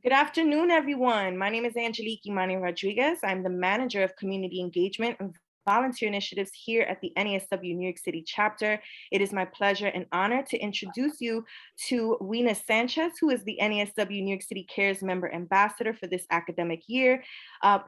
Good afternoon, everyone. My name is Angelique Imani Rodriguez. I'm the Manager of Community Engagement and Volunteer Initiatives here at the NASW New York City chapter. It is my pleasure and honor to introduce you to Weena Sanchez, who is the NASW New York City Cares Member Ambassador for this academic year,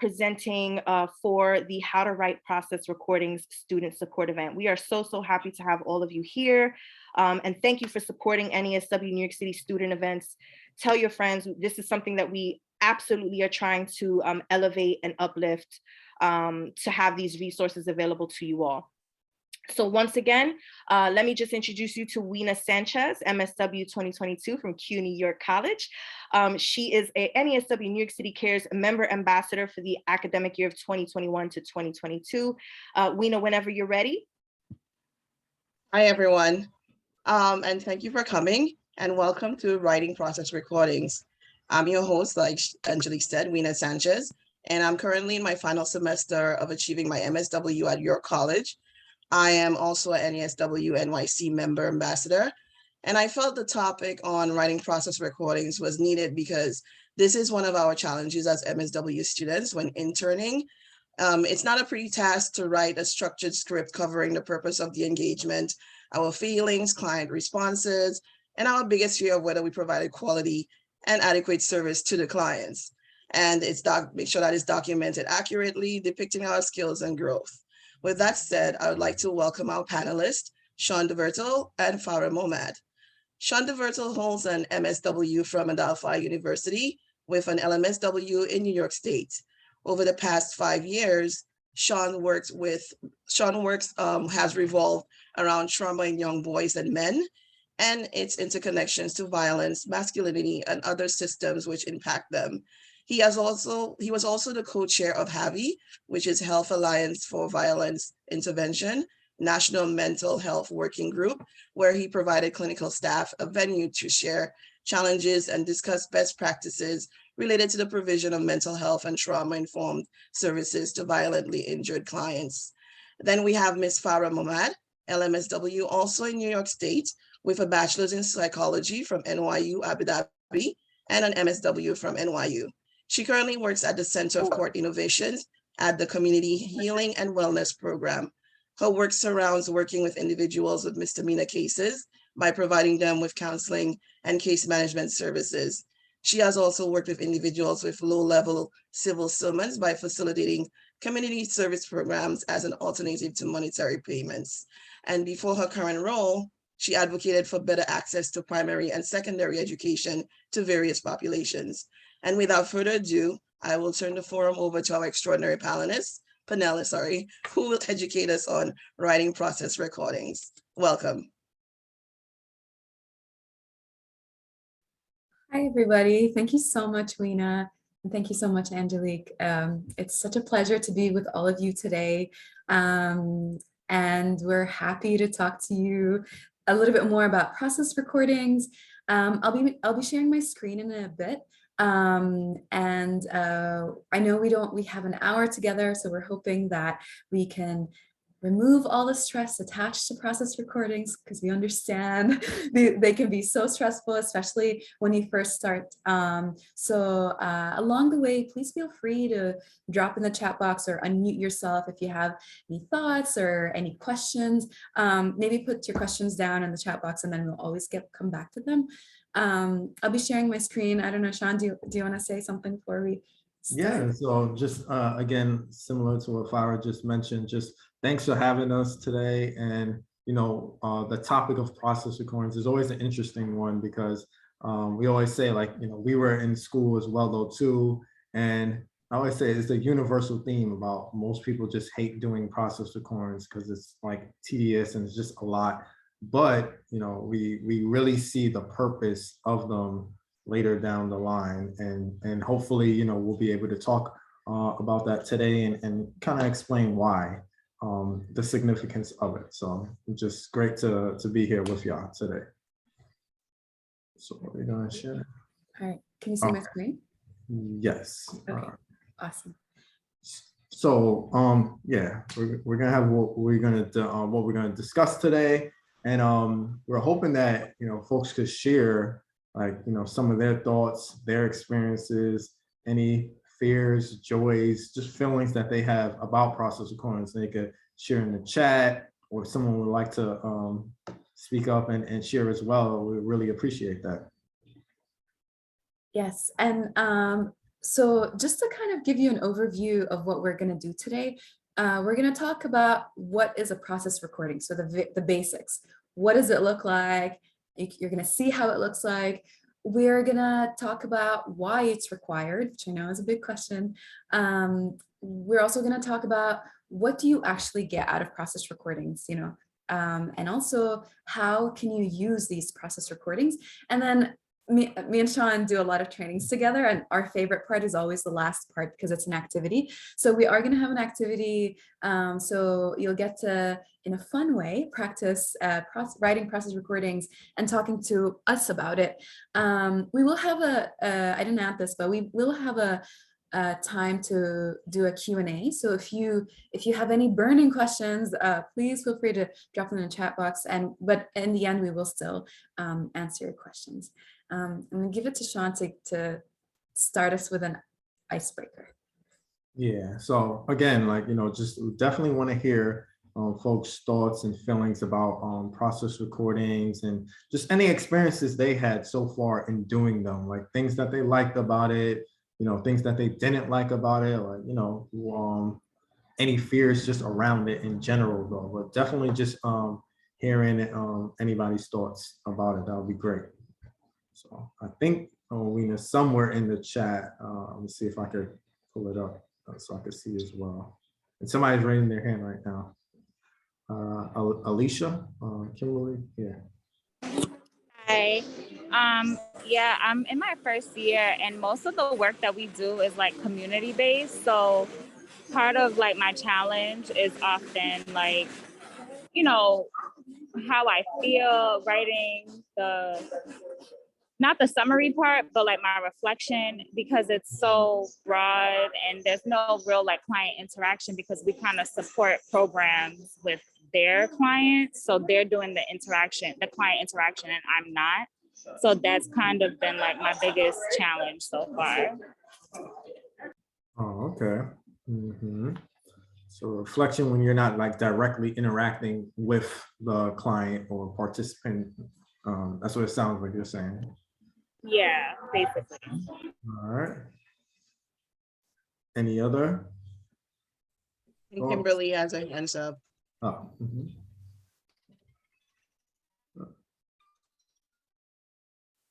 presenting for the How to Write Process Recordings Student Support event. We are so happy to have all of you here. And thank you for supporting NASW New York City student events. Tell your friends, this is something that we absolutely are trying to elevate and uplift, to have these resources available to you all. So once again, let me just introduce you to Weena Sanchez, MSW 2022 from CUNY York College. She is a NASW New York City Cares Member Ambassador for the academic year of 2021 to 2022. Weena, whenever you're ready. Hi, everyone. And thank you for coming and welcome to Writing Process Recordings. I'm your host, like Angelique said, Weena Sanchez, and I'm currently in my final semester of achieving my MSW at York College. I am also an NASW-NYC member ambassador, and I felt the topic on writing process recordings was needed because this is one of our challenges as MSW students when interning. It's not a pretty task to write a structured script covering the purpose of the engagement, our feelings, client responses, and our biggest fear of whether we provided quality and adequate service to the clients. And make sure that it's documented accurately, depicting our skills and growth. With that said, I would like to welcome our panelists, Shawn Deverteuil and Farah Mohmad. Shawn Deverteuil holds an MSW from Adelphi University with an LMSW in New York State. Over the past 5 years, Shawn has revolved around trauma in young boys and men, and its interconnections to violence, masculinity, and other systems which impact them. He was also the co-chair of HAVI, which is Health Alliance for Violence Intervention, National Mental Health Working Group, where he provided clinical staff a venue to share challenges and discuss best practices related to the provision of mental health and trauma-informed services to violently injured clients. Then we have Ms. Farah Mohmad, LMSW, also in New York State, with a bachelor's in psychology from NYU Abu Dhabi and an MSW from NYU. She currently works at the Center of Court Innovations at the Community Healing and Wellness Program. Her work surrounds working with individuals with misdemeanor cases by providing them with counseling and case management services. She has also worked with individuals with low-level civil summons by facilitating community service programs as an alternative to monetary payments. And before her current role, she advocated for better access to primary and secondary education to various populations. And without further ado, I will turn the forum over to our extraordinary panelists, who will educate us on writing process recordings. Welcome. Hi, everybody. Thank you so much, Weena. And thank you so much, Angelique. It's such a pleasure to be with all of you today. And we're happy to talk to you a little bit more about process recordings. I'll be sharing my screen in a bit. I know we have an hour together, so we're hoping that we can remove all the stress attached to process recordings, because we understand they can be so stressful, especially when you first start. Along the way, please feel free to drop in the chat box or unmute yourself if you have any thoughts or any questions. Maybe put your questions down in the chat box and then we'll always come back to them. I'll be sharing my screen. I don't know, Shawn, do you want to say something before we start? Yeah, so just again, similar to what Farah just mentioned, just thanks for having us today. And, the topic of process recordings is always an interesting one because we always say, we were in school as well, though, too. And I always say it's a universal theme about most people just hate doing process recordings because it's tedious and it's just a lot. But, we really see the purpose of them later down the line, and hopefully, we'll be able to talk about that today and kind of explain why, the significance of it. So it's just great to be here with y'all today. So we're gonna share. All right, can you see my screen? Yes. Okay, awesome. So yeah, we're gonna have what we're gonna discuss today, and we're hoping that folks could share like, some of their thoughts, their experiences, any fears, joys, just feelings that they have about process recordings. They could share in the chat, or if someone would like to speak up and share as well. We really appreciate that. Yes, and so just to kind of give you an overview of what we're going to do today, we're going to talk about what is a process recording. So the basics. What does it look like? You're going to see how it looks like. We're going to talk about why it's required, which I know is a big question. We're also going to talk about what do you actually get out of process recordings, and also how can you use these process recordings. And then me and Shawn do a lot of trainings together, and our favorite part is always the last part because it's an activity. So we are going to have an activity. So you'll get to, in a fun way, practice writing process recordings and talking to us about it. We will have I didn't add this, but we will have a time to do a Q&A. So if you have any burning questions, please feel free to drop them in the chat box. But in the end, we will still answer your questions. I'm gonna give it to Shawn to start us with an icebreaker. Yeah, so again, just definitely want to hear folks' thoughts and feelings about process recordings and just any experiences they had so far in doing them, like things that they liked about it, things that they didn't like about it, like, any fears just around it in general, though. But definitely just hearing anybody's thoughts about it, that would be great. So I think Weena's somewhere in the chat. Let me see if I could pull it up so I could see as well. And somebody's raising their hand right now. Alicia, Kimberly, yeah. Hi. Yeah, I'm in my first year, and most of the work that we do is like community based. So part of like my challenge is often like, how I feel writing not the summary part, but like my reflection, because it's so broad and there's no real like client interaction because we kind of support programs with their clients. So they're doing the client interaction, and I'm not. So that's kind of been like my biggest challenge so far. Oh, okay. So reflection when you're not like directly interacting with the client or participant. That's what it sounds like you're saying. Yeah, basically. All right. Any other? Kimberly has a hands up. Oh.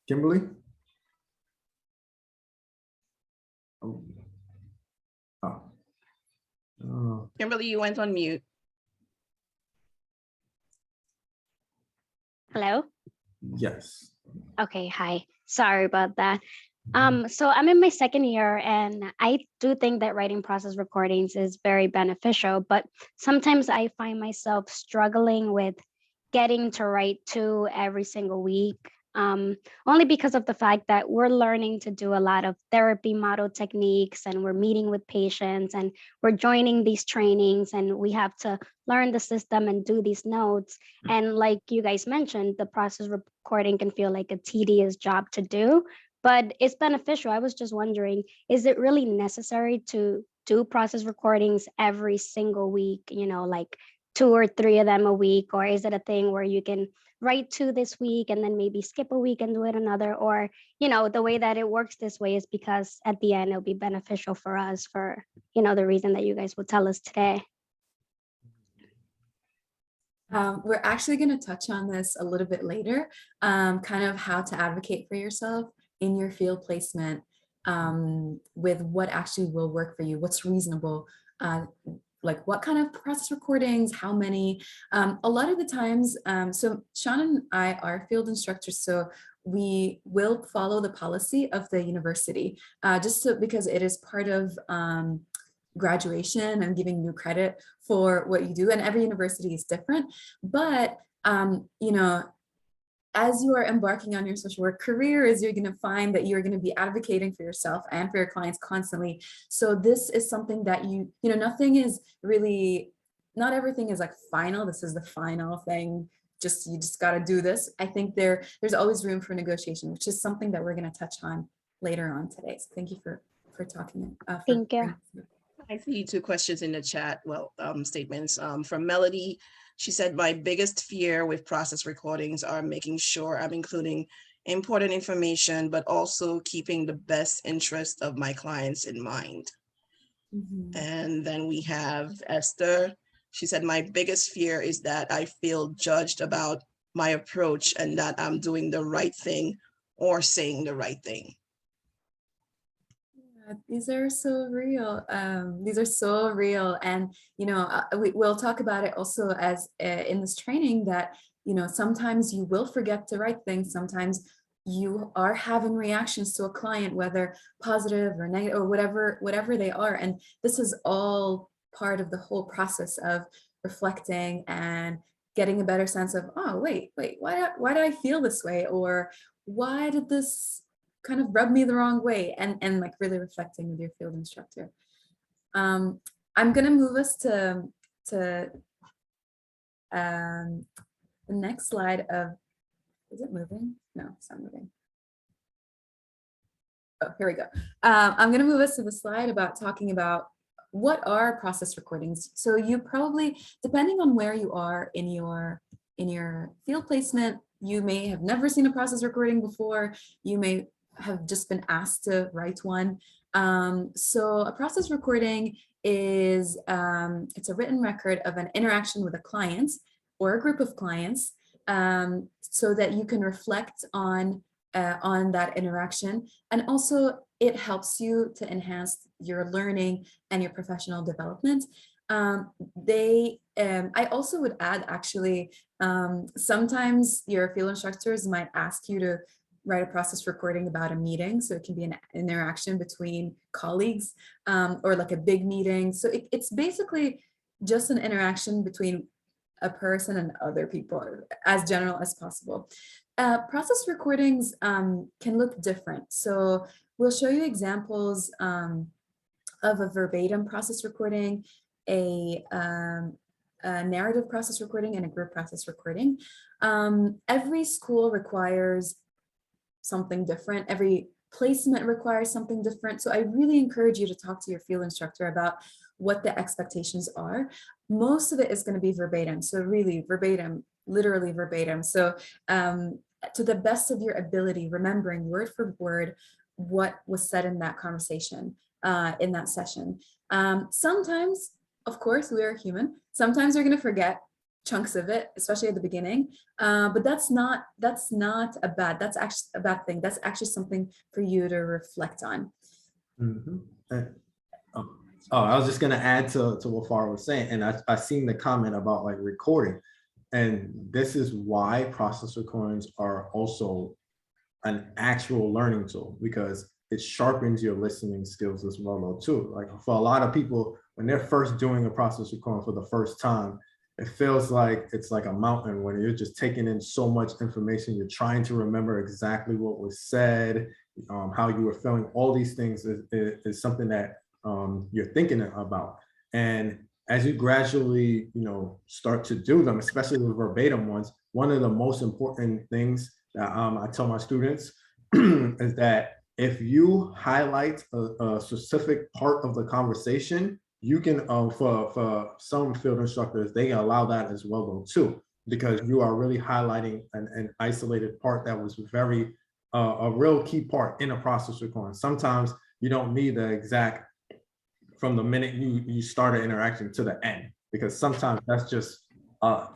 Kimberly? Oh. Kimberly, you went on mute. Hello? Yes. Okay, hi. Sorry about that. So I'm in my second year, and I do think that writing process recordings is very beneficial, but sometimes I find myself struggling with getting to write 2 every single week, only because of the fact that we're learning to do a lot of therapy model techniques, and we're meeting with patients, and we're joining these trainings, and we have to learn the system and do these notes. And like you guys mentioned, the process recording can feel like a tedious job to do, but it's beneficial. I was just wondering, is it really necessary to do process recordings every single week, like 2 or 3 of them a week? Or is it a thing where you can write 2 this week and then maybe skip a week and do it another? Or, the way that it works this way is because at the end it'll be beneficial for us for, the reason that you guys will tell us today. We're actually going to touch on this a little bit later, kind of how to advocate for yourself in your field placement, with what actually will work for you, what's reasonable, like what kind of process recordings, how many. A lot of the times, so Shawn and I are field instructors, so we will follow the policy of the university, because it is part of graduation and giving you credit for what you do, and every university is different. But as you are embarking on your social work career, you're going to find that you're going to be advocating for yourself and for your clients constantly. So this is something that not everything is like final. This is the final thing you just got to do this. I think there's always room for negotiation, which is something that we're going to touch on later on today. So thank you for talking. Thank you. I see 2 questions in the chat, well, statements from Melody. She said, my biggest fear with process recordings are making sure I'm including important information, but also keeping the best interest of my clients in mind. And then we have Esther. She said, my biggest fear is that I feel judged about my approach and that I'm doing the right thing or saying the right thing. These are so real. These are so real. And, we'll talk about it also as in this training that, sometimes you will forget the right thing. Sometimes you are having reactions to a client, whether positive or negative or whatever they are. And this is all part of the whole process of reflecting and getting a better sense of, oh, wait, why do I feel this way? Or why did this kind of rub me the wrong way? And like really reflecting with your field instructor. I'm gonna move us to the next slide of, is it moving? No, it's not moving. Oh, here we go. I'm gonna move us to the slide about talking about what are process recordings. So you probably, depending on where you are in your field placement, you may have never seen a process recording before. You may have just been asked to write one. So a process recording is, it's a written record of an interaction with a client or a group of clients, so that you can reflect on that interaction. And also it helps you to enhance your learning and your professional development. I also would add, actually, sometimes your field instructors might ask you to write a process recording about a meeting. So it can be an interaction between colleagues, or like a big meeting. So it's basically just an interaction between a person and other people, as general as possible. Process recordings can look different. So we'll show you examples of a verbatim process recording, a narrative process recording, and a group process recording. Every school requires something different. Every placement requires something different. So I really encourage you to talk to your field instructor about what the expectations are. Most of it is going to be verbatim. So really verbatim, literally verbatim. So to the best of your ability, remembering word for word what was said in that conversation, in that session. Sometimes, of course, we are human. Sometimes we're going to forget chunks of it, especially at the beginning. But that's not a bad, that's actually a bad thing. That's actually something for you to reflect on. I was just going to add to what Farah was saying. And I seen the comment about like recording. And this is why process recordings are also an actual learning tool, because it sharpens your listening skills as well, though, too. Like for a lot of people, when they're first doing a process recording for the first time, it feels like it's like a mountain when you're just taking in so much information. You're trying to remember exactly what was said, how you were feeling. All these things is something that you're thinking about. And as you gradually, start to do them, especially the verbatim ones, one of the most important things that I tell my students is that if you highlight a specific part of the conversation, you can, for some field instructors, they allow that as well, though, too, because you are really highlighting an isolated part that was very, a real key part in a process recording. Sometimes you don't need the exact, from the minute you start an interaction to the end, because sometimes that's just,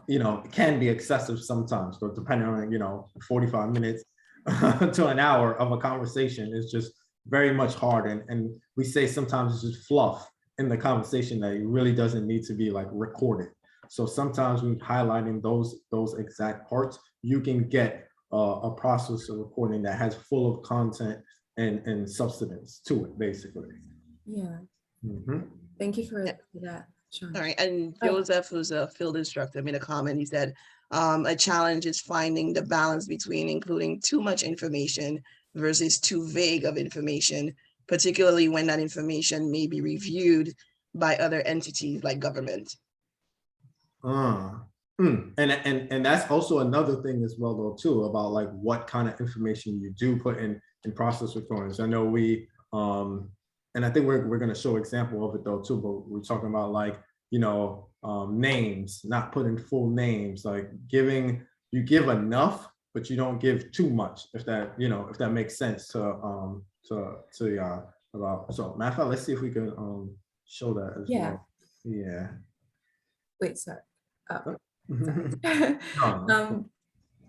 it can be excessive sometimes. So depending on, 45 minutes to an hour of a conversation is just very much hard. And we say sometimes it's just fluff in the conversation that it really doesn't need to be like recorded. So sometimes when highlighting those exact parts, you can get a process of recording that has full of content and substance to it, basically. Yeah. Thank you for that, Shawn. All right, and Joseph, who's a field instructor, made a comment. He said, a challenge is finding the balance between including too much information versus too vague of information, particularly when that information may be reviewed by other entities like government. And that's also another thing as well though too, about like what kind of information you do put in process recordings. I know we and I think we're going to show example of it though too, but we're talking about like, you know, names, not putting full names, like you give enough, but you don't give too much, if that, you know, if that makes sense to y'all. About, so matter of fact, let's see if we can show that as well. Yeah. Wait, sorry. Oh, No.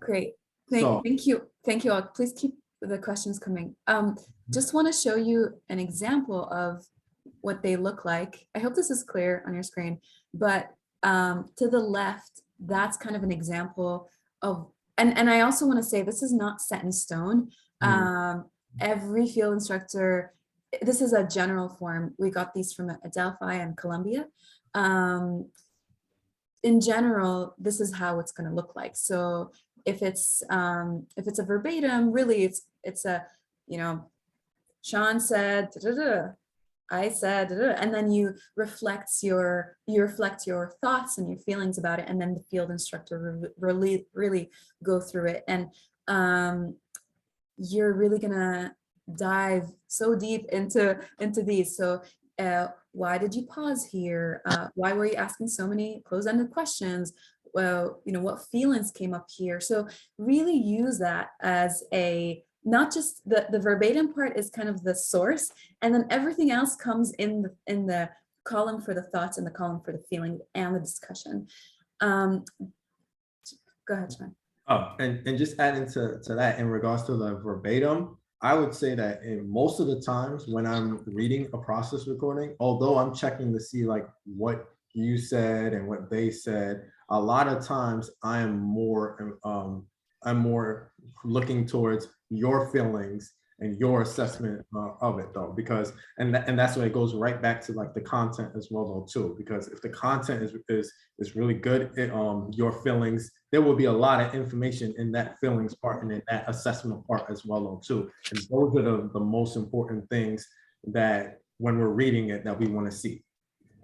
Great. Thank you all. Please keep the questions coming. Just want to show you an example of what they look like. I hope this is clear on your screen, but to the left, that's kind of an example of, and I also want to say this is not set in stone. Every field instructor, this is a general form. We got these from Adelphi and Columbia. In general, this is how it's going to look like. So if it's a verbatim, really it's a, you know, Shawn said, da, da, da, I said, da, da, and then you reflect your thoughts and your feelings about it, and then the field instructor really go through it, and you're really gonna dive so deep into these. So why did you pause here? Why were you asking so many closed-ended questions? Well, you know, what feelings came up here? So really use that as a, not just the verbatim part is kind of the source, and then everything else comes in the column for the thoughts and the column for the feeling and the discussion. Go ahead, Shawn. Oh, and just adding to that in regards to the verbatim, I would say that in most of the times when I'm reading a process recording, although I'm checking to see like what you said and what they said, a lot of times I'm more looking towards your feelings and your assessment of it though, because and that's why it goes right back to like the content as well though too, because if the content is really good, your feelings, there will be a lot of information in that feelings part and in that assessment part as well though too, and those are the most important things that when we're reading it that we want to see.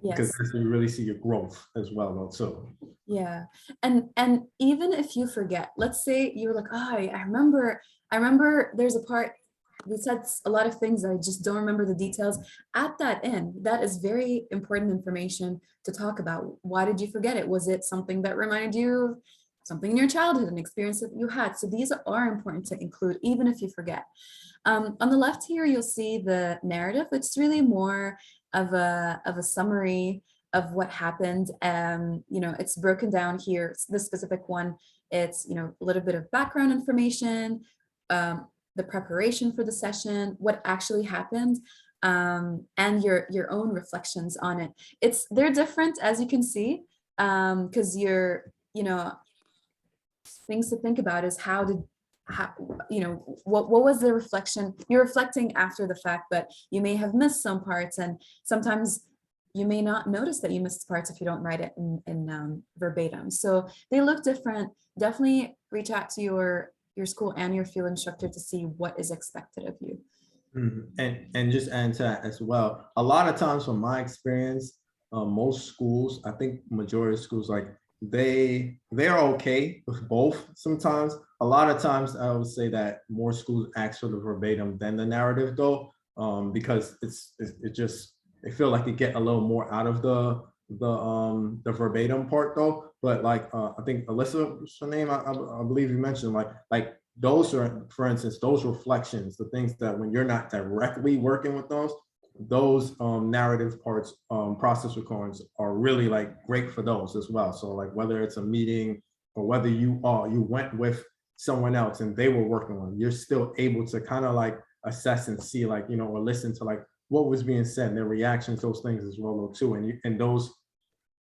Yes. Because you really see your growth as well though too. Yeah, and even if you forget, let's say you're like, oh, I remember there's a part we said a lot of things, I just don't remember the details. At that end, that is very important information to talk about. Why did you forget it? Was it something that reminded you of something in your childhood, an experience that you had? So these are important to include, even if you forget. On the left here, you'll see the narrative. It's really more of a summary of what happened. You know, it's broken down here. This specific one, it's, you know, a little bit of background information, the preparation for the session, what actually happened, and your own reflections on it. They're different, as you can see, because you know, things to think about is you know, what was the reflection? You're reflecting after the fact, but you may have missed some parts, and sometimes you may not notice that you missed parts if you don't write it in verbatim. So they look different. Definitely reach out to your school and your field instructor to see what is expected of you. And just add to that as well, a lot of times from my experience, most schools, I think majority of schools, like they're okay with both. Sometimes, a lot of times I would say that more schools ask for the verbatim than the narrative though, because they feel like they get a little more out of the verbatim part though. But like I think Alyssa, what's her name? I believe you mentioned like those are, for instance, those reflections, the things that when you're not directly working with those narrative parts, process recordings are really like great for those as well. So like whether it's a meeting or whether you went with someone else and they were working on, you're still able to kind of like assess and see, like, you know, or listen to like what was being said and their reactions to those things as well though too. And those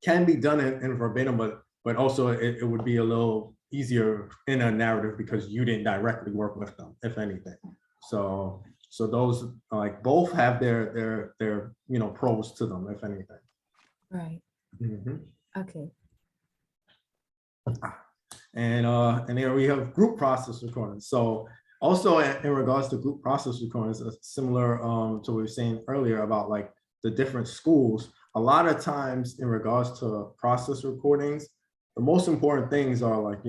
can be done in verbatim, but also it would be a little easier in a narrative because you didn't directly work with them, if anything. So those like both have their you know, pros to them, if anything. Right. Okay. And here we have group process recordings. So also in regards to group process recordings, similar to what we were saying earlier about like the different schools, a lot of times in regards to process recordings, the most important things are like,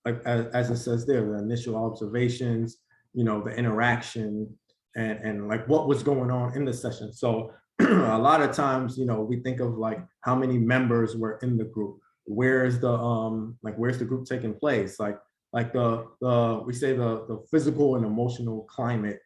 like as it says there, the initial observations, the interaction, and like what was going on in the session. So a lot of times, we think of like how many members were in the group. Where's the group taking place? Like we say the physical and emotional climate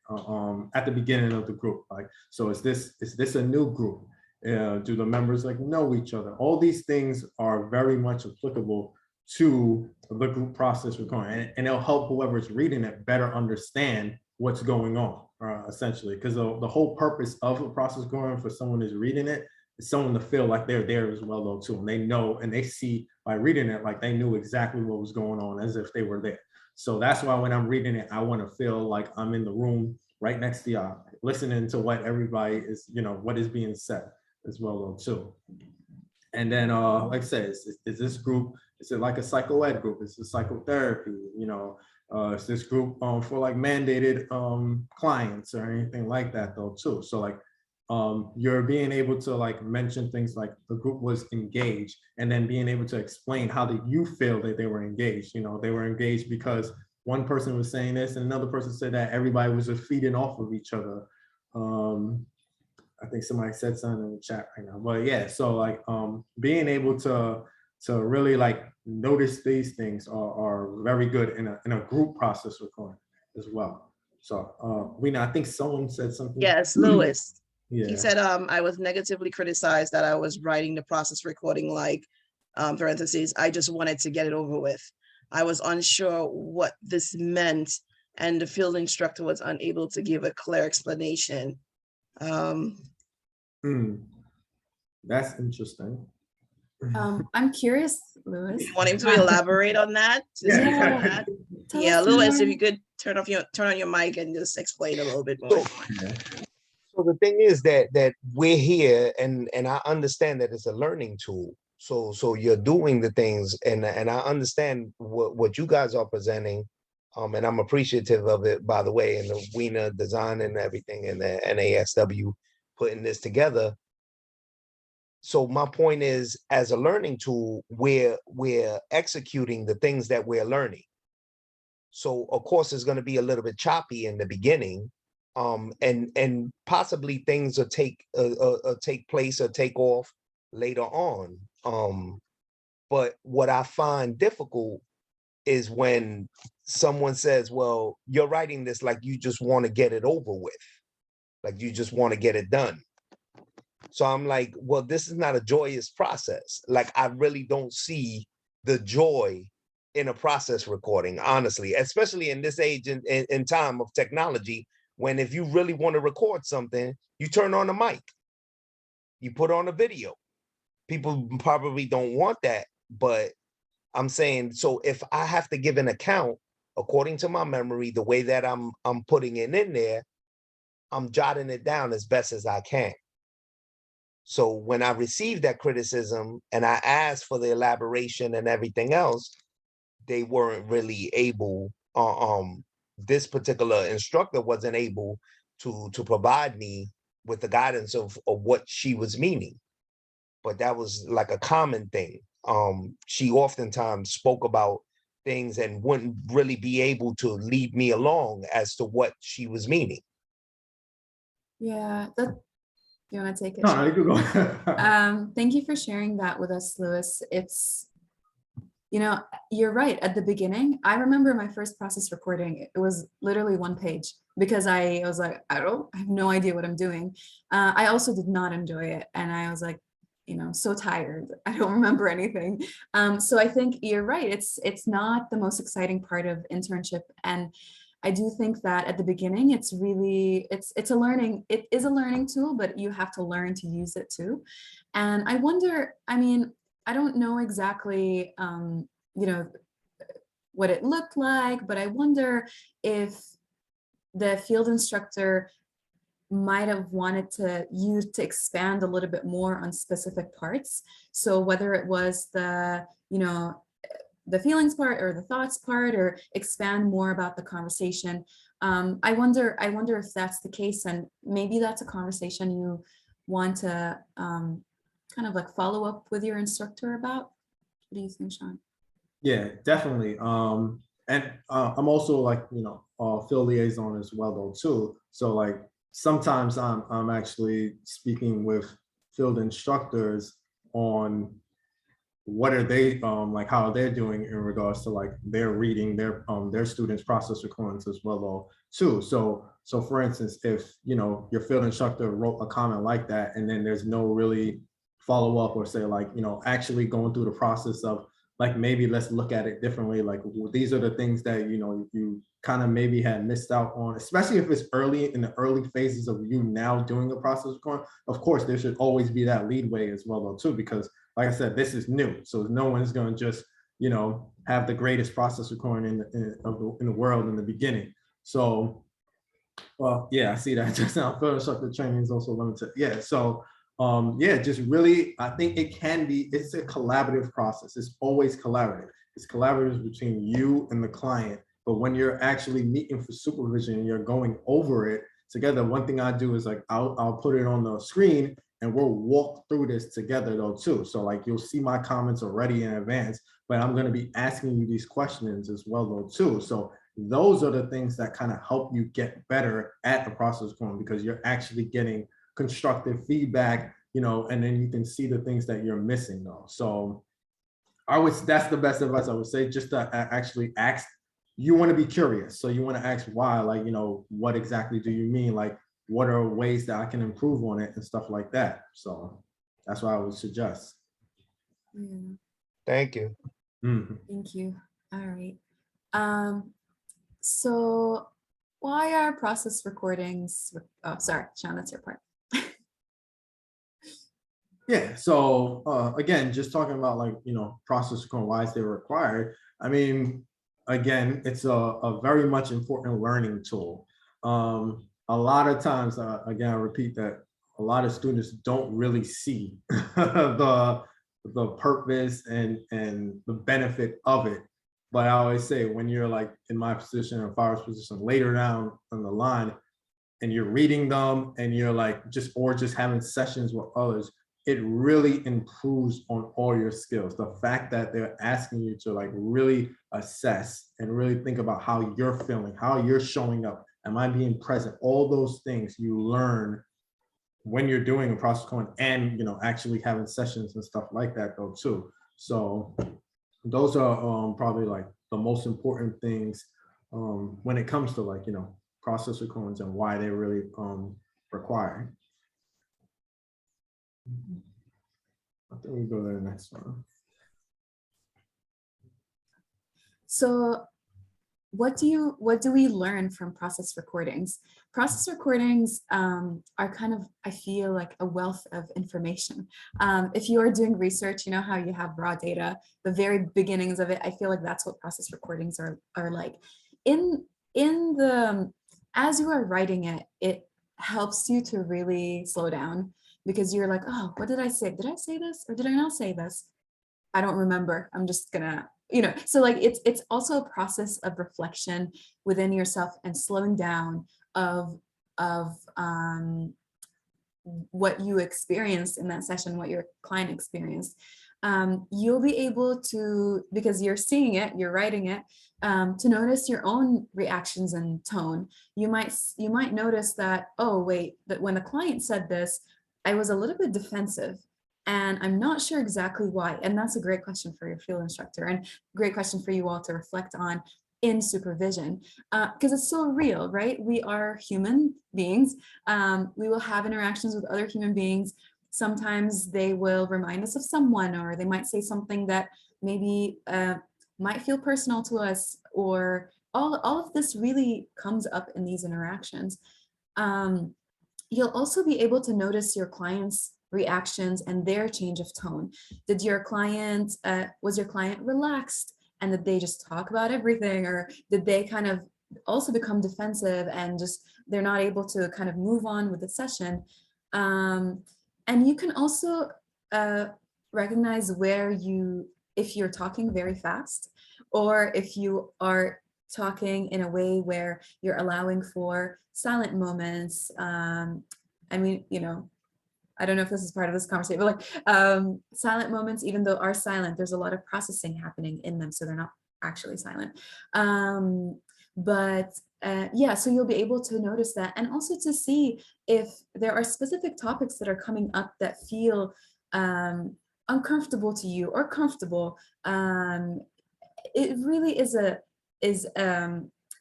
at the beginning of the group. Like, so is this a new group? Do the members like know each other? All these things are very much applicable to the group process recording, and it'll help whoever's reading it better understand what's going on, essentially, because the whole purpose of a process recording for someone who's reading it is someone to feel like they're there as well, though, too, and they know and they see by reading it like they knew exactly what was going on as if they were there. So that's why when I'm reading it, I want to feel like I'm in the room right next to y'all, listening to what everybody is, what is being said as well, though, too. And then, like I said, is this group, is it like a psychoed group? Is it psychotherapy? Is this group for like mandated clients or anything like that, though, too? So like, you're being able to like mention things like the group was engaged, and then being able to explain how did you feel that they were engaged? They were engaged because one person was saying this and another person said that. Everybody was just feeding off of each other. I think somebody said something in the chat right now, but yeah, so like being able to really like notice these things are very good in a group process recording as well. So Weena, I think someone said something. Yes, Lewis. Yeah. He said, I was negatively criticized that I was writing the process recording like, parentheses, I just wanted to get it over with. I was unsure what this meant, and the field instructor was unable to give a clear explanation. That's interesting. I'm curious, Lewis. You want him to elaborate on that? Yeah. Yeah, Lewis, if you could turn on your mic and just explain a little bit more. So the thing is that we're here, and I understand that it's a learning tool. So you're doing the things, and I understand what you guys are presenting, and I'm appreciative of it, by the way, and the Weena design and everything, and the NASW putting this together. So my point is, as a learning tool, we're executing the things that we're learning. So of course it's going to be a little bit choppy in the beginning, and possibly things will take place or take off later on. But what I find difficult is when someone says, well, you're writing this like you just want to get it over with, like you just want to get it done. So I'm like, well, this is not a joyous process. Like, I really don't see the joy in a process recording, honestly, especially in this age in time of technology, when if you really want to record something, you turn on the mic, you put on a video. People probably don't want that, but I'm saying, so if I have to give an account according to my memory, the way that I'm putting it in there, I'm jotting it down as best as I can. So when I received that criticism and I asked for the elaboration and everything else, they weren't really able, this particular instructor wasn't able to provide me with the guidance of what she was meaning. But that was like a common thing. She oftentimes spoke about things and wouldn't really be able to lead me along as to what she was meaning. Yeah, you want to take it? No, you can go. Thank you for sharing that with us, Lewis. It's, you're right. At the beginning, I remember my first process recording, it was literally one page because I was like, I have no idea what I'm doing. I also did not enjoy it. And I was like, so tired. I don't remember anything. So I think you're right. It's not the most exciting part of internship. And I do think that at the beginning, it's a learning tool, but you have to learn to use it too. And I wonder, I don't know exactly, what it looked like, but I wonder if the field instructor might have wanted to expand a little bit more on specific parts. So whether it was the feelings part or the thoughts part, or expand more about the conversation. I wonder if that's the case, and maybe that's a conversation you want to kind of like follow up with your instructor about. What do you think, Shawn? Yeah, definitely. And I'm also like, field liaison as well though too. So like sometimes I'm actually speaking with field instructors on what are they like how they're doing in regards to like their reading their students process recordings as well though too. So for instance, if your field instructor wrote a comment like that and then there's no really follow up or say like actually going through the process of like maybe let's look at it differently, like these are the things that you kind of maybe had missed out on, especially if it's early in the early phases of you now doing the process recording. Of course there should always be that leadway as well though too, because like I said, this is new, so no one's going to just have the greatest process recording in the world in the beginning. So well, yeah, I see that just now. Field instructor training is also limited. Yeah, so yeah, just really, I think it's a collaborative process. It's always collaborative. It's collaborative between you and the client. But when you're actually meeting for supervision and you're going over it together, one thing I do is like I'll put it on the screen and we'll walk through this together though too. So like you'll see my comments already in advance, but I'm going to be asking you these questions as well though too. So those are the things that kind of help you get better at the process recording, because you're actually getting constructive feedback, and then you can see the things that you're missing though. So that's the best advice I would say, just to actually ask. You want to be curious, so you want to ask why, like, what exactly do you mean? Like, what are ways that I can improve on it and stuff like that. So that's what I would suggest. Yeah. Thank you. Mm-hmm. Thank you. All right. So why are process recordings? Oh, sorry, Shawn, that's your part. Yeah. So again, just talking about like, process recording, why is they required? I mean, again, it's a very much important learning tool. A lot of times, again, I repeat that a lot of students don't really see the purpose and the benefit of it. But I always say, when you're like in my position or Farah's position later down on the line, and you're reading them and you're like just having sessions with others, it really improves on all your skills. The fact that they're asking you to like really assess and really think about how you're feeling, how you're showing up, am I being present? All those things you learn when you're doing a process recording and actually having sessions and stuff like that though too. So those are probably like the most important things when it comes to like process recordings and why they're really required. I think we go to the next one. So what do we learn from process recordings? Process recordings are kind of, I feel like, a wealth of information. If you are doing research, you know how you have raw data, the very beginnings of it, I feel like that's what process recordings are like. As you are writing it, it helps you to really slow down, because you're like, oh, what did I say? Did I say this or did I not say this? I don't remember. I'm just gonna, so like it's also a process of reflection within yourself and slowing down of what you experienced in that session, what your client experienced. You'll be able to, because you're seeing it, you're writing it, to notice your own reactions and tone. You might notice that, oh wait, that when the client said this, I was a little bit defensive and I'm not sure exactly why. And that's a great question for your field instructor, and great question for you all to reflect on in supervision, because it's so real, right? We are human beings. We will have interactions with other human beings. Sometimes they will remind us of someone, or they might say something that maybe might feel personal to us, or all of this really comes up in these interactions. You'll also be able to notice your client's reactions and their change of tone. Was your client relaxed and did they just talk about everything, or did they kind of also become defensive and just they're not able to kind of move on with the session? And you can also recognize if you're talking very fast, or if you are talking in a way where you're allowing for silent moments. I mean, I don't know if this is part of this conversation, but silent moments, even though are silent, there's a lot of processing happening in them, so they're not actually silent. Yeah, so you'll be able to notice that, and also to see if there are specific topics that are coming up that feel uncomfortable to you or comfortable. It really is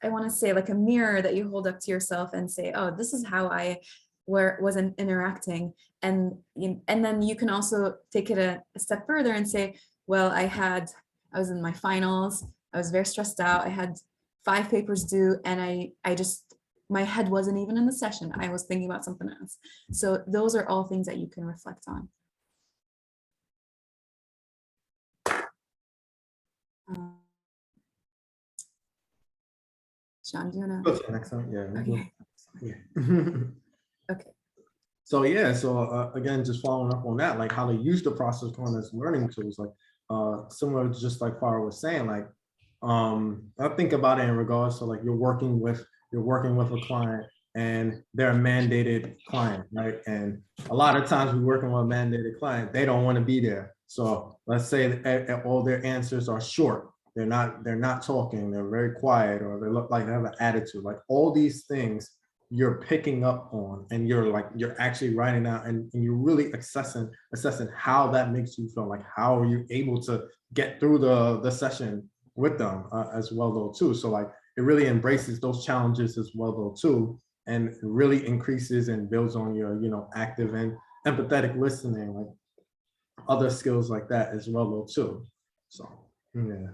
I want to say like a mirror that you hold up to yourself and say, oh, this is how I wasn't interacting. And then you can also take it a step further and say, well, I was in my finals, I was very stressed out, I had 5 papers due, and I just, my head wasn't even in the session, I was thinking about something else. So those are all things that you can reflect on. Shawn, do you wanna? Go to the next one. Yeah. Okay. Yeah. Okay. So yeah, again, just following up on that, like how to use the process going as learning tools, like similar to just like Farah was saying, like I think about it in regards to like you're working with a client and they're a mandated client, right? And a lot of times we're working with a mandated client, they don't want to be there. So let's say that all their answers are short. They're not talking, they're very quiet, or they look like they have an attitude. Like all these things you're picking up on, and you're actually writing out, and you're really assessing how that makes you feel. Like how are you able to get through the session with them as well though too. So like it really embraces those challenges as well though too, and really increases and builds on your active and empathetic listening, like other skills like that as well though too. So yeah.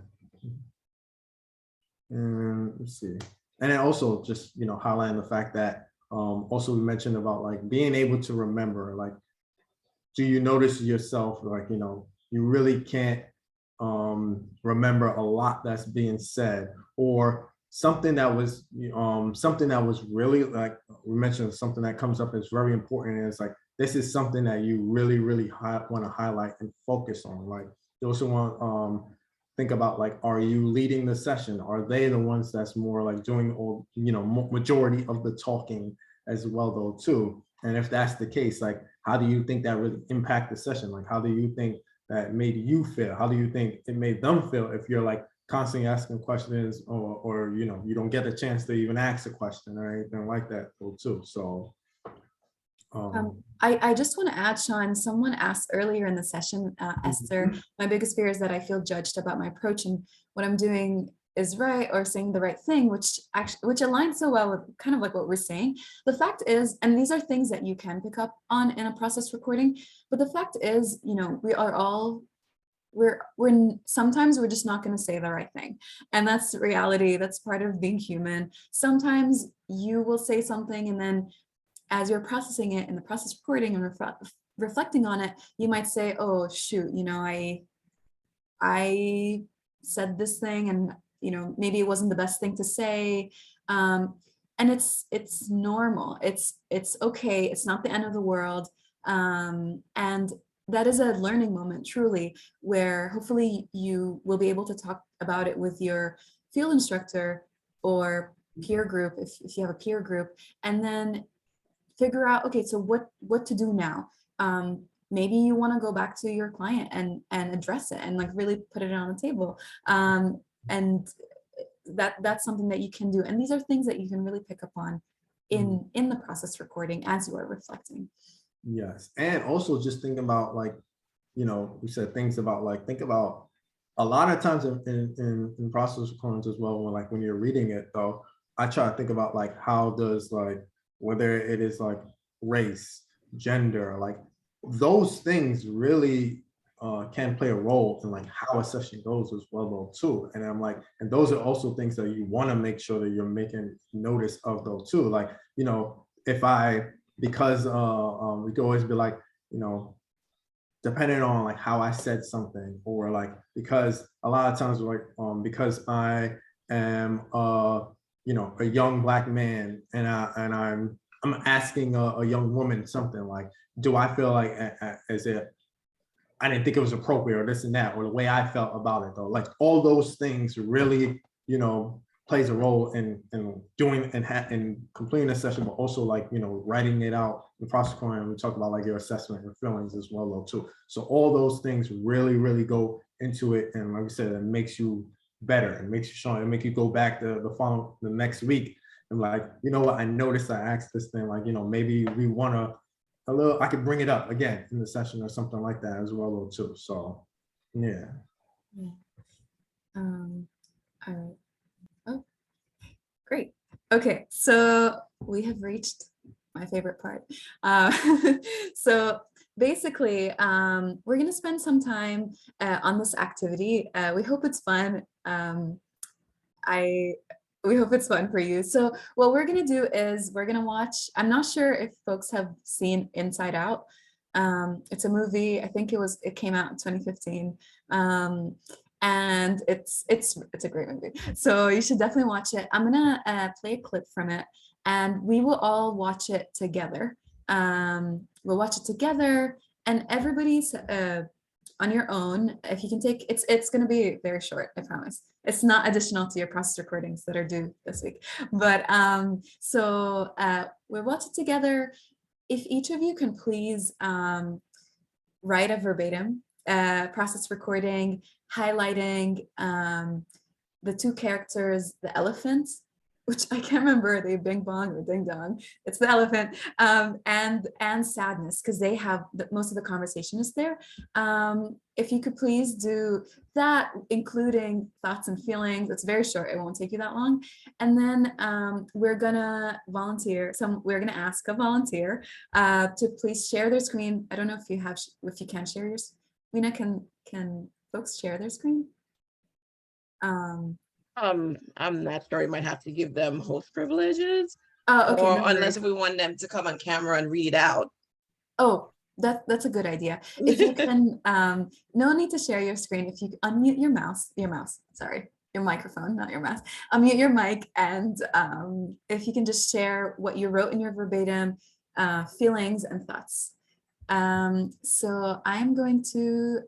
And let's see. And then also just highlighting the fact that also we mentioned about like being able to remember, like do you notice yourself like you really can't remember a lot that's being said, or something that was really, like we mentioned, something that comes up is very important, and it's like this is something that you really want to highlight and focus on. Like you also want think about like, are you leading the session? Are they the ones that's more like doing all majority of the talking as well though too? And if that's the case, like how do you think that really impact the session? Like how do you think that made you feel? How do you think it made them feel if you're like constantly asking questions, or you don't get a chance to even ask a question or anything like that though too? So I just want to add, Shawn, someone asked earlier in the session, Esther, my biggest fear is that I feel judged about my approach and what I'm doing is right or saying the right thing, which aligns so well with kind of like what we're saying. The fact is, and these are things that you can pick up on in a process recording, but the fact is, sometimes we're just not going to say the right thing. And that's reality. That's part of being human. Sometimes you will say something, and then as you're processing it in the process recording and reflecting on it, you might say, oh, shoot, I said this thing, and maybe it wasn't the best thing to say. And it's normal. It's okay. It's not the end of the world. And that is a learning moment, truly, where hopefully you will be able to talk about it with your field instructor or peer group, if you have a peer group, and then figure out, okay, so what to do now? Maybe you want to go back to your client and address it and like really put it on the table. And that's something that you can do. And these are things that you can really pick up on in the process recording as you are reflecting. Yes, and also just think about like, we said things about like, think about a lot of times in process recordings as well, when you're reading it though, I try to think about like how does like, whether it is like race, gender, like those things really can play a role in like how a session goes as well though too. And I'm like, and those are also things that you want to make sure that you're making notice of though too. Like, because we could always be like, depending on like how I said something, or like, because a lot of times like because I am a young Black man, and I'm asking a young woman something, like, do I feel like as if I didn't think it was appropriate, or this and that, or the way I felt about it though? Like all those things really plays a role in doing and completing a session, but also like, you know, writing it out in process recording. We talk about like your assessment and feelings as well though too. So all those things really, really go into it. And like I said, it makes you better and makes you strong. It make you go back to the next week and like, you know what, I noticed I asked this thing, like, you know, maybe we want to I could bring it up again in the session or something like that as well though too. So yeah. All right. Oh, great. Okay, so we have reached my favorite part. So basically, we're gonna spend some time on this activity. We hope it's fun. We hope it's fun for you. So what we're gonna do is we're gonna watch, I'm not sure if folks have seen Inside Out. It's a movie, I think it came out in 2015. And it's a great movie. So you should definitely watch it. I'm gonna play a clip from it and we will all watch it together. We'll watch it together and everybody's on your own. If you can take, it's gonna be very short, I promise. It's not additional to your process recordings that are due this week. But we'll watch it together. If each of you can please write a verbatim process recording, highlighting the two characters, the elephant, which I can't remember, they bing bong or ding dong. It's the elephant, and sadness, because they have most of the conversation is there. If you could please do that, including thoughts and feelings. It's very short, it won't take you that long. And then we're gonna we're gonna ask a volunteer to please share their screen. I don't know if you can share yours. Weena, can folks share their screen? I'm not sure. We might have to give them host privileges. Oh, okay. Or No unless worries. we want them to come on camera and read out. Oh, that's a good idea. If you can, no need to share your screen. If you unmute your microphone, not your mouse. Unmute your mic, and if you can just share what you wrote in your verbatim feelings and thoughts. So I'm going to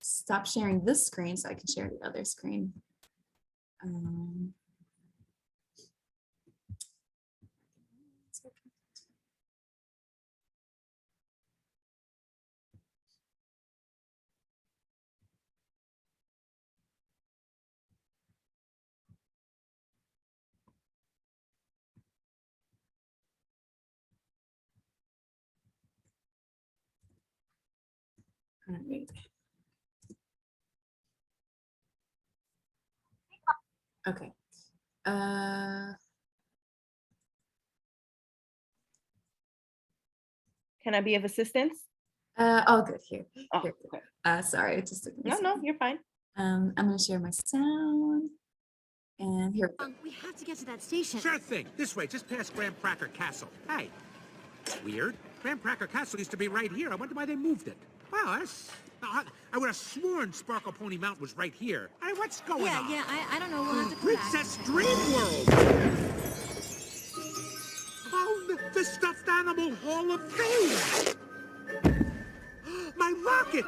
stop sharing this screen so I can share the other screen. All right. Okay. Can I be of assistance? Oh, good. Here. Oh, Here. okay. Sorry, it just took me a No, second. you're fine. I'm going to share my sound. And here we go. We have to get to that station. Sure thing. This way, just past Graham Cracker Castle. Hey, weird. Graham Cracker Castle used to be right here. I wonder why they moved it. Wow, that's... I would have sworn Sparkle Pony Mountain was right here. Hey, what's going on? Yeah, I don't know. We'll have to Princess Dream World! Oh, the Stuffed Animal Hall of Fame! My rocket!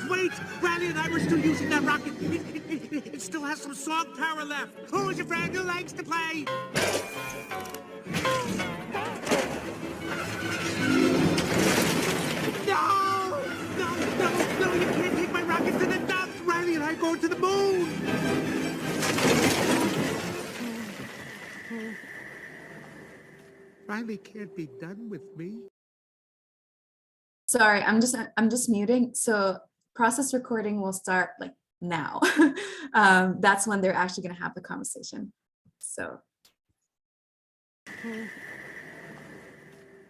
Wait, Riley and I were still using that rocket. It still has some song power left. Who's your friend who likes to play? No, you can't take my rocket to the dump. Riley and I are going to the moon. Riley can't be done with me. Sorry, I'm just muting. So process recording will start like now. That's when they're actually going to have the conversation. So.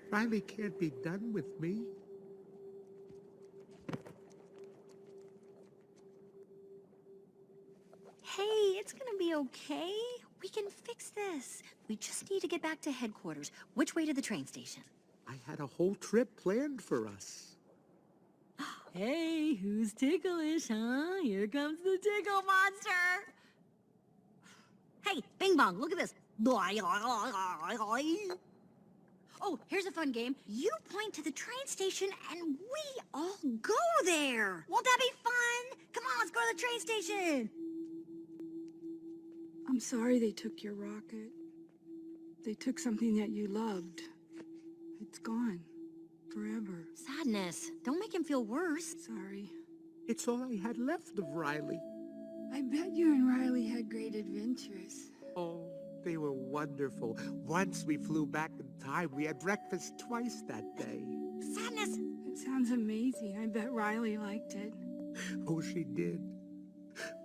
Riley can't be done with me. Hey, it's gonna be okay. We can fix this. We just need to get back to headquarters. Which way to the train station? I had a whole trip planned for us. Hey, who's ticklish, huh? Here comes the tickle monster. Hey, Bing Bong, look at this. Oh, here's a fun game. You point to the train station and we all go there. Won't that be fun? Come on, let's go to the train station. I'm sorry they took your rocket. They took something that you loved. It's gone. Forever. Sadness. Don't make him feel worse. Sorry. It's all I had left of Riley. I bet you and Riley had great adventures. Oh, they were wonderful. Once we flew back in time. We had breakfast twice that day. Sadness. It sounds amazing. I bet Riley liked it. Oh, she did.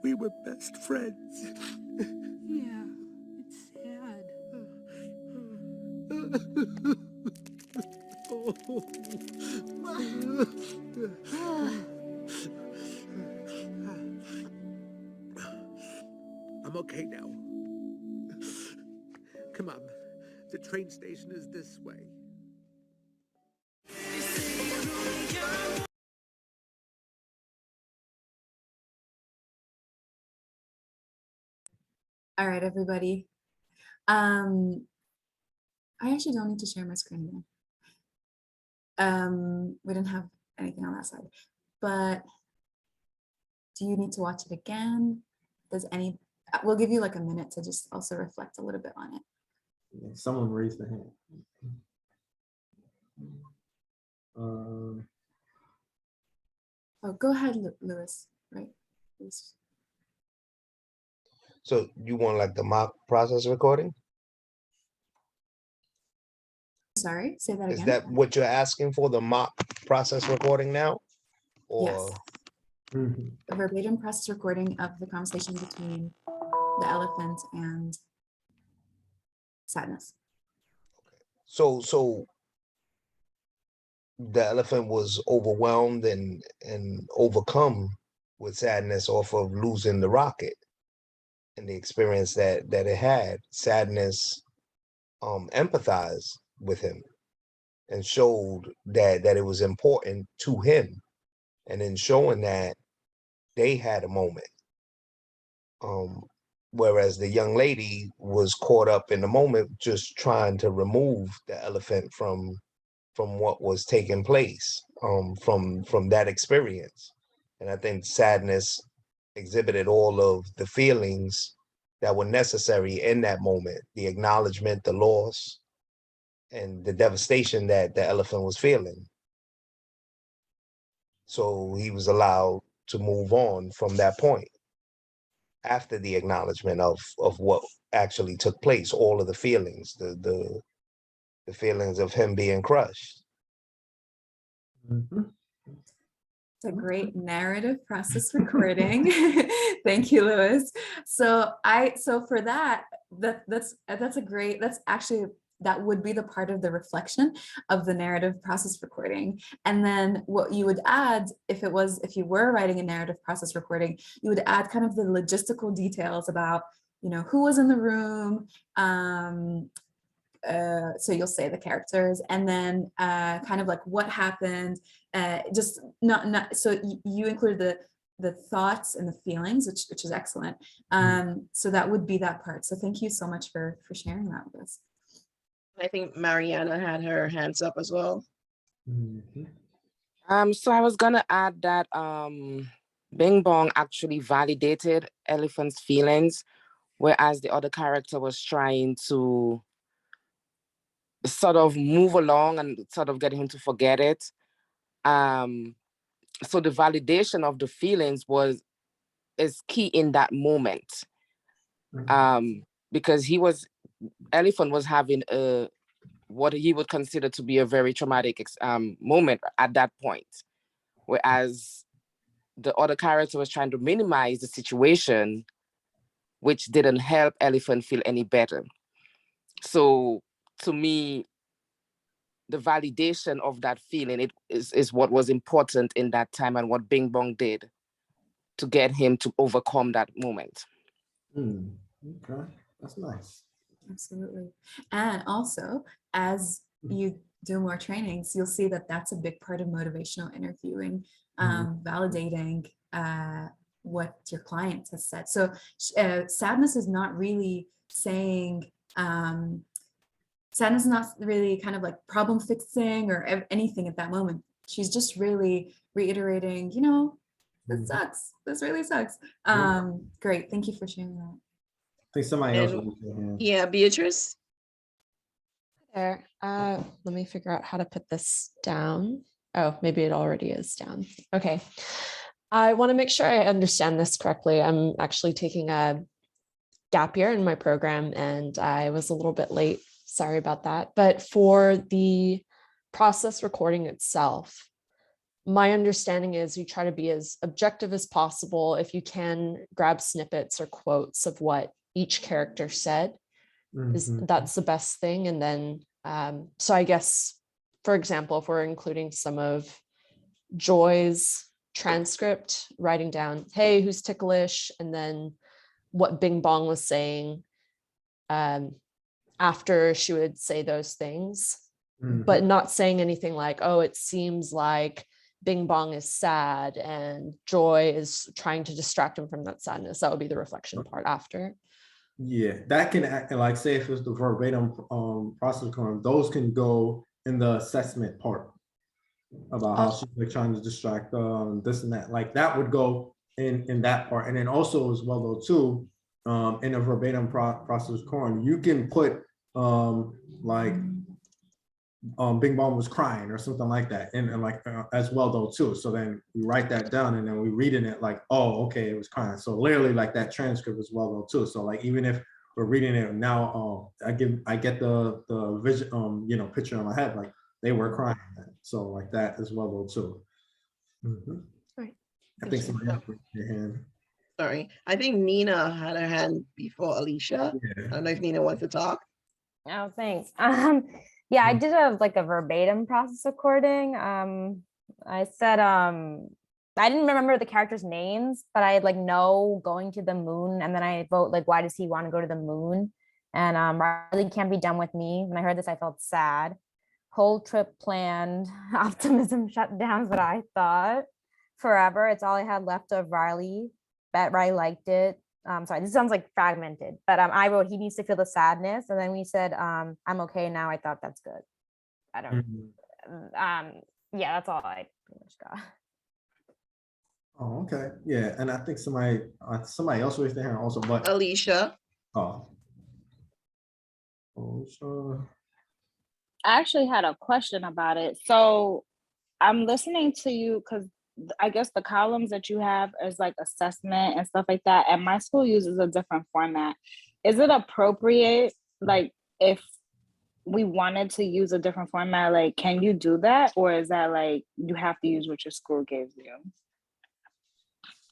We were best friends. Yeah, it's sad. I'm okay now. Come on. The train station is this way. All right, everybody. I actually don't need to share my screen again. We didn't have anything on that side, but do you need to watch it again? We'll give you like a minute to just also reflect a little bit on it. Someone raised their hand. Oh, go ahead, Lewis, right? Lewis. So you want like the mock process recording? Sorry, say that again. Is that what you're asking for, the mock process recording now? Or Yes. A verbatim process recording of the conversation between the elephant and Sadness. so the elephant was overwhelmed and overcome with sadness off of losing the rocket and the experience that it had. Sadness empathized with him and showed that it was important to him, and in showing that, they had a moment, whereas the young lady was caught up in the moment just trying to remove the elephant from what was taking place, from that experience. And I think Sadness exhibited all of the feelings that were necessary in that moment, the acknowledgement, the loss, and the devastation that the elephant was feeling. So he was allowed to move on from that point after the acknowledgement of what actually took place, all of the feelings, the feelings of him being crushed. It's a great narrative process recording. Thank you, Lewis. So for that's actually, that would be the part of the reflection of the narrative process recording. And then what you would add, if you were writing a narrative process recording, you would add kind of the logistical details about, who was in the room. So you'll say the characters, and then kind of like what happened. Just not so you included the thoughts and the feelings, which is excellent. So that would be that part. So thank you so much for sharing that with us. I think Mariana had her hands up as well. So I was gonna add that Bing Bong actually validated Elephant's feelings, whereas the other character was trying to sort of move along and sort of get him to forget it. So the validation of the feelings is key in that moment. Because Elephant was having what he would consider to be a very traumatic moment at that point, whereas the other character was trying to minimize the situation, which didn't help Elephant feel any better. So to me, the validation of that feeling is what was important in that time, and what Bing Bong did to get him to overcome that moment. Okay, that's nice. Absolutely. And also, as you do more trainings, you'll see that that's a big part of motivational interviewing, validating what your client has said. So sadness is not really saying, sadness is not really kind of like problem fixing or anything at that moment. She's just really reiterating, this sucks. This really sucks. Great. Thank you for sharing that. think somebody else And- raised their hand. Yeah, Beatrice. There. Let me figure out how to put this down. Oh, maybe it already is down. Okay. I want to make sure I understand this correctly. I'm actually taking a gap year in my program and I was a little bit late. Sorry about that. But for the process recording itself, my understanding is you try to be as objective as possible. If you can, grab snippets or quotes of what each character said. That's the best thing. And then, so I guess, for example, if we're including some of Joy's transcript, writing down, hey, who's ticklish? And then what Bing Bong was saying after she would say those things, but not saying anything like, oh, it seems like Bing Bong is sad and Joy is trying to distract him from that sadness. That would be the reflection part after. Yeah, that can act like, say if it's the verbatim process recording, those can go in the assessment part about how she's like trying to distract this and that. Like that would go in that part. And then also as well though too, in a verbatim process recording, you can put like Bing Bong was crying or something like that, and like as well though too. So then we write that down and then we reading it like, oh, okay, it was crying. So literally like that transcript as well though too. So like even if we're reading it now, I get the vision, you know, picture in my head like they were crying. So like that as well though too. Right. I think somebody else raised their hand. Sorry, I think Nina had her hand before Alicia. Yeah. I don't know if Nina wants to talk. Oh, thanks. Yeah, I did a verbatim process recording. I said I didn't remember the characters' names, but I know going to the moon, and then I vote like, why does he want to go to the moon? And Riley can't be done with me. When I heard this, I felt sad. Whole trip planned. Optimism shut down is what I thought. Forever. It's all I had left of Riley. Bet Riley liked it. Sorry, this sounds like fragmented, but I wrote he needs to feel the sadness, and then we said I'm okay now. I thought that's good. I don't. Yeah, that's all I pretty much got. Oh, okay. Yeah, and I think somebody else raised their hand also, but Alicia. Oh, sure. I actually had a question about it. So I'm listening to you because I guess the columns that you have is like assessment and stuff like that. And my school uses a different format. Is it appropriate, like if we wanted to use a different format, like can you do that? Or is that like you have to use what your school gives you?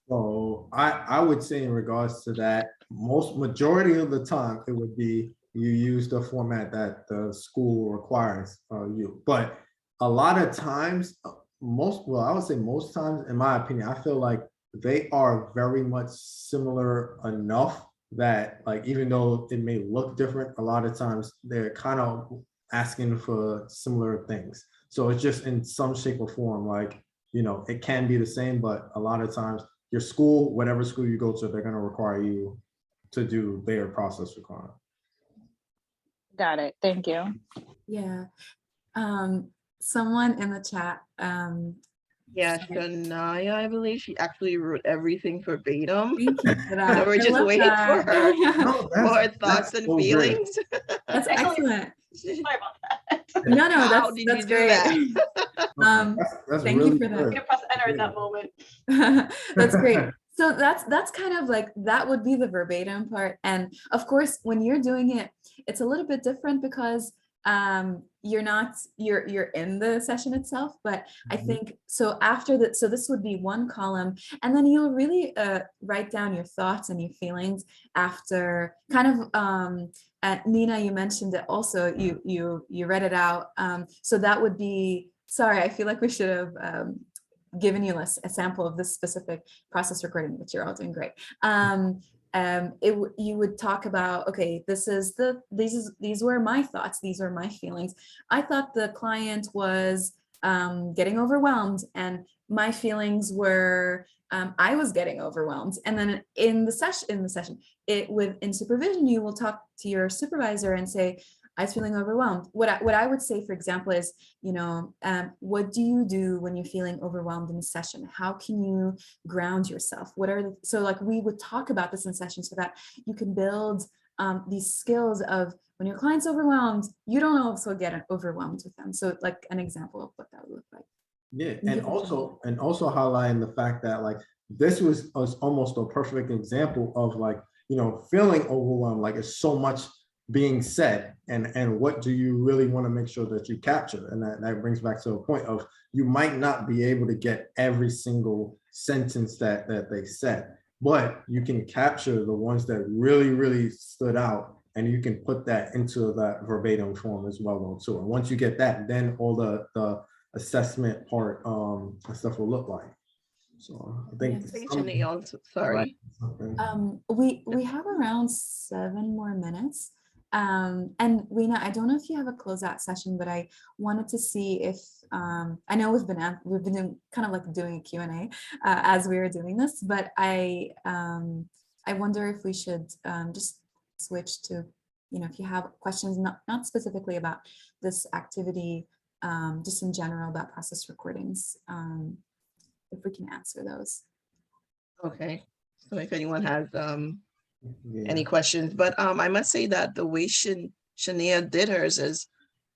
So I would say in regards to that, majority of the time it would be you use the format that the school requires you. But a lot of times, I would say most times, in my opinion, I feel like they are very much similar enough that like, even though it may look different, a lot of times they're kind of asking for similar things. So it's just in some shape or form, like, you know, it can be the same, but a lot of times your school, whatever school you go to, they're going to require you to do their process requirement. Got it. Thank you. Yeah. Someone in the chat. Yeah, Shania, I believe she actually wrote everything verbatim. Thank you for that. So we're just waiting for her for her thoughts and so feelings. That's excellent. Sorry about that. No, How that's did you do great. that? That's Thank really you for that. good. You press enter at that moment. That's great. So that's kind of like, that would be the verbatim part. And of course, when you're doing it, it's a little bit different because you're in the session itself, but I think so after that, so this would be one column, and then you'll really write down your thoughts and your feelings after kind of Nina, you mentioned it also, you read it out, so that would be, sorry, I feel like we should have given you a sample of this specific process recording, but you're all doing great. You would talk about, okay, these were my thoughts, these are my feelings. I thought the client was getting overwhelmed, and my feelings were I was getting overwhelmed. And then in the session, in supervision, you will talk to your supervisor and say, I was feeling overwhelmed. What I would say, for example, is, what do you do when you're feeling overwhelmed in a session? How can you ground yourself? So like we would talk about this in session so that you can build these skills of when your client's overwhelmed, you don't also get overwhelmed with them. So like an example of what that would look like. Yeah, and also highlighting the fact that like this was almost a perfect example of like, feeling overwhelmed, like it's so much being said, and what do you really want to make sure that you capture? And that brings back to a point of you might not be able to get every single sentence that they said, but you can capture the ones that really, really stood out, and you can put that into that verbatim form as well though too. And once you get that, then all the assessment part and stuff will look like. So I think sorry. We have around 7 more minutes. And Weena, I don't know if you have a closeout session, but I wanted to see if I know we've been doing kind of like doing a Q&A as we were doing this, but I wonder if we should just switch to, if you have questions, not specifically about this activity, just in general about process recordings, if we can answer those. Okay, so if anyone has any questions, but I must say that the way Shania did hers is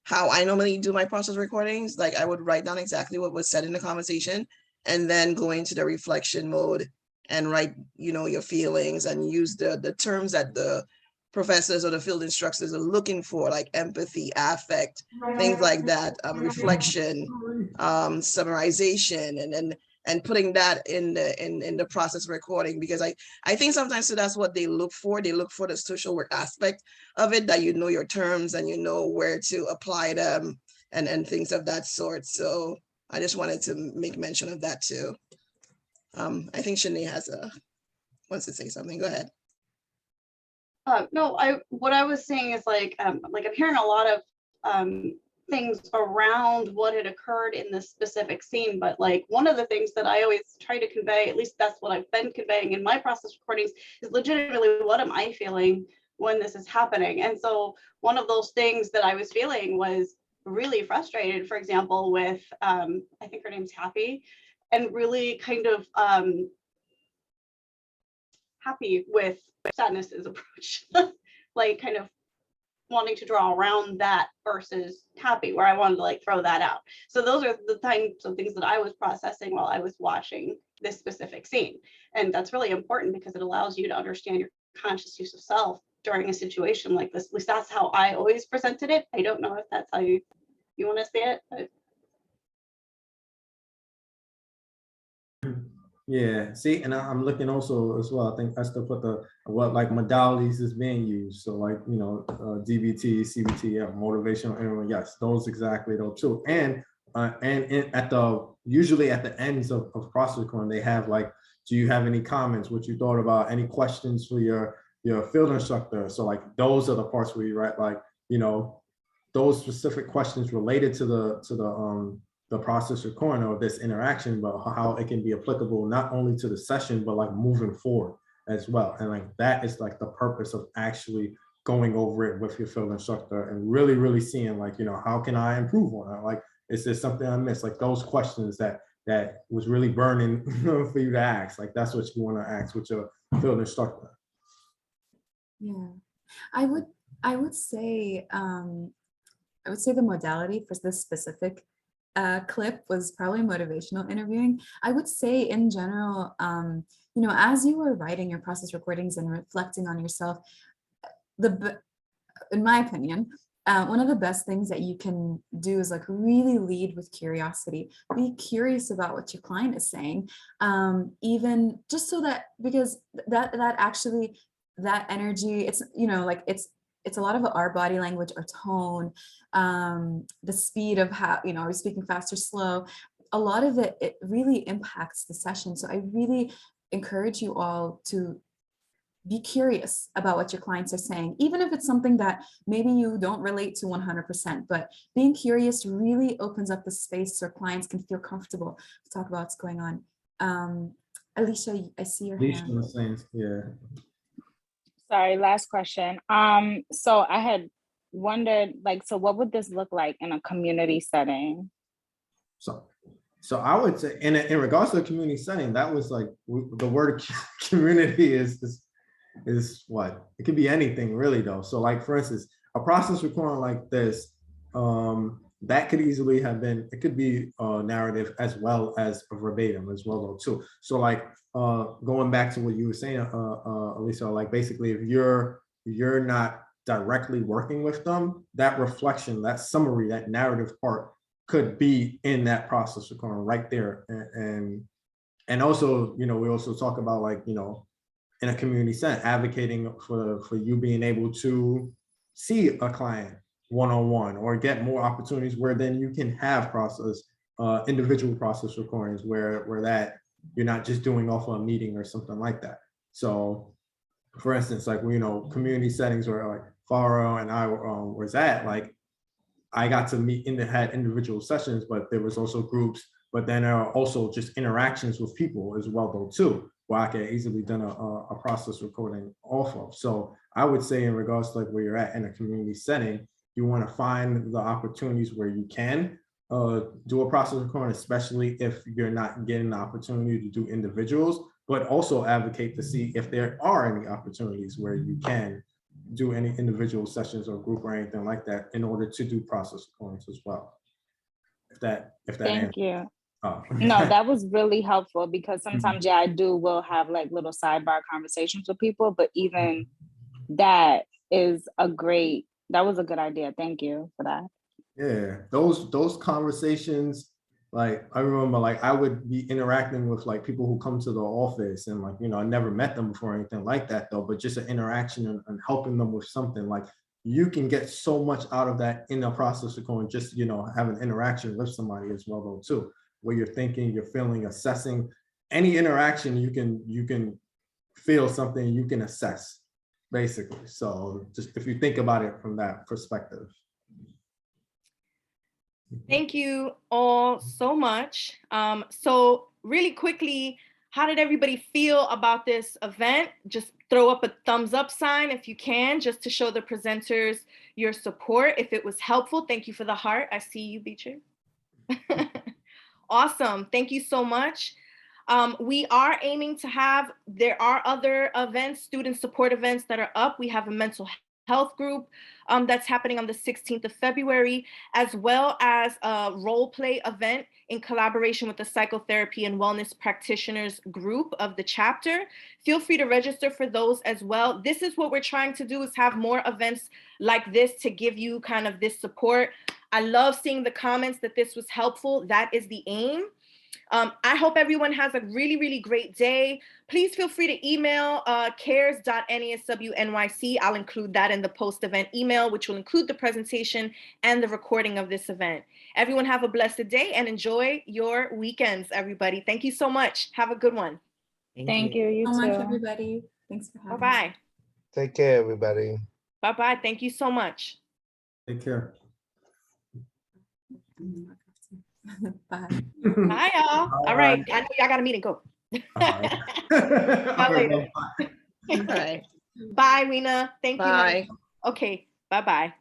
how I normally do my process recordings. Like I would write down exactly what was said in the conversation and then go into the reflection mode and write, your feelings and use the terms that the professors or the field instructors are looking for, like empathy, affect, things like that, reflection, summarization, and putting that in the process recording, because I think sometimes so that's what they look for. They look for the social work aspect of it, that your terms and where to apply them and things of that sort. So I just wanted to make mention of that too. I think Shanae wants to say something. Go ahead. No, what I was saying is like I'm hearing a lot of things around what had occurred in this specific scene, but like one of the things that I always try to convey, at least that's what I've been conveying in my process recordings, is legitimately what am I feeling when this is happening. And so one of those things that I was feeling was really frustrated, for example, with I think her name's Happy, and really kind of happy with Sadness's approach, like kind of wanting to draw around that versus Happy, where I wanted to like throw that out. So those are the types of things that I was processing while I was watching this specific scene. And that's really important because it allows you to understand your conscious use of self during a situation like this. At least that's how I always presented it. I don't know if that's how you want to say it, but. Yeah, see, and I'm looking also as well. I think Esther put what like modalities is being used. So like, DBT, CBT, motivational interval. Yes, those exactly those too. And usually at the ends of process recording, they have like, do you have any comments, what you thought about, any questions for your field instructor? So like those are the parts where you write like, those specific questions related to the process recording or this interaction, but how it can be applicable not only to the session, but like moving forward as well. And like that is like the purpose of actually going over it with your field instructor and really, really seeing like, how can I improve on it? Like, is there something I missed? Like those questions that was really burning for you to ask. Like that's what you want to ask with your field instructor. Yeah, I would say the modality for this specific clip was probably motivational interviewing. I would say in general, as you were writing your process recordings and reflecting on yourself, in my opinion, one of the best things that you can do is like really lead with curiosity. Be curious about what your client is saying, even just so that, because that actually, that energy, it's, it's a lot of our body language, our tone, the speed of how, are we speaking fast or slow? A lot of it really impacts the session. So I really encourage you all to be curious about what your clients are saying, even if it's something that maybe you don't relate to 100%, but being curious really opens up the space so clients can feel comfortable to talk about what's going on. Alicia, I see your hand. Yeah. Sorry, last question. So I had wondered, like, so what would this look like in a community setting? So I would say, in regards to the community setting, that was like the word community is what it could be anything really though. So like for instance, a process recording like this, that could easily have been, it could be a narrative as well as a verbatim as well though too. So like going back to what you were saying, Elisa, like basically if you're not directly working with them, that reflection, that summary, that narrative part could be in that process recording right there. And also, you know, we also talk about like, you know, in a community setting, advocating for you being able to see a client one-on-one or get more opportunities where then you can have individual process recordings where that you're not just doing off of a meeting or something like that. So for instance, like, you know, community settings where like Farah and I was at, like, I got to meet had individual sessions, but there was also groups, but then there are also just interactions with people as well though too, where I could easily done a process recording off of. So I would say in regards to like where you're at in a community setting, you want to find the opportunities where you can do a process recording, especially if you're not getting the opportunity to do individuals, but also advocate to see if there are any opportunities where you can do any individual sessions or group or anything like that in order to do process recordings as well. If that Thank you. Oh. No, that was really helpful because sometimes, yeah, will have like little sidebar conversations with people, but even that was a good idea. Thank you for that. Yeah, those conversations, like I remember like I would be interacting with like people who come to the office and like, you know, I never met them before or anything like that though, but just an interaction and helping them with something, like you can get so much out of that in a process of going, just, you know, have an interaction with somebody as well though too, where you're thinking, you're feeling, assessing. Any interaction you can feel something, you can assess basically. So just if you think about it from that perspective. Thank you all so much. So really quickly, how did everybody feel about this event? Just throw up a thumbs up sign if you can, just to show the presenters your support. If it was helpful, thank you for the heart. I see you, Beecher. Awesome, thank you so much. We are aiming to there are other events, student support events that are up. We have a mental health group that's happening on the 16th of February, as well as a role play event in collaboration with the psychotherapy and wellness practitioners group of the chapter. Feel free to register for those as well. This is what we're trying to do, is have more events like this to give you kind of this support. I love seeing the comments that this was helpful. That is the aim. I hope everyone has a really, really great day. Please feel free to email cares.nasw-NYC. I'll include that in the post-event email, which will include the presentation and the recording of this event. Everyone have a blessed day and enjoy your weekends, everybody. Thank you so much. Have a good one. Thank you. You so too. much, everybody. Thanks for having Bye-bye. me. Take care, everybody. Bye-bye. Thank you so much. Take care. Bye. Bye, y'all. All right. I know y'all got a meeting. Go. All Later. All right. Bye, Weena. Thank Bye. you. Okay. Bye-bye.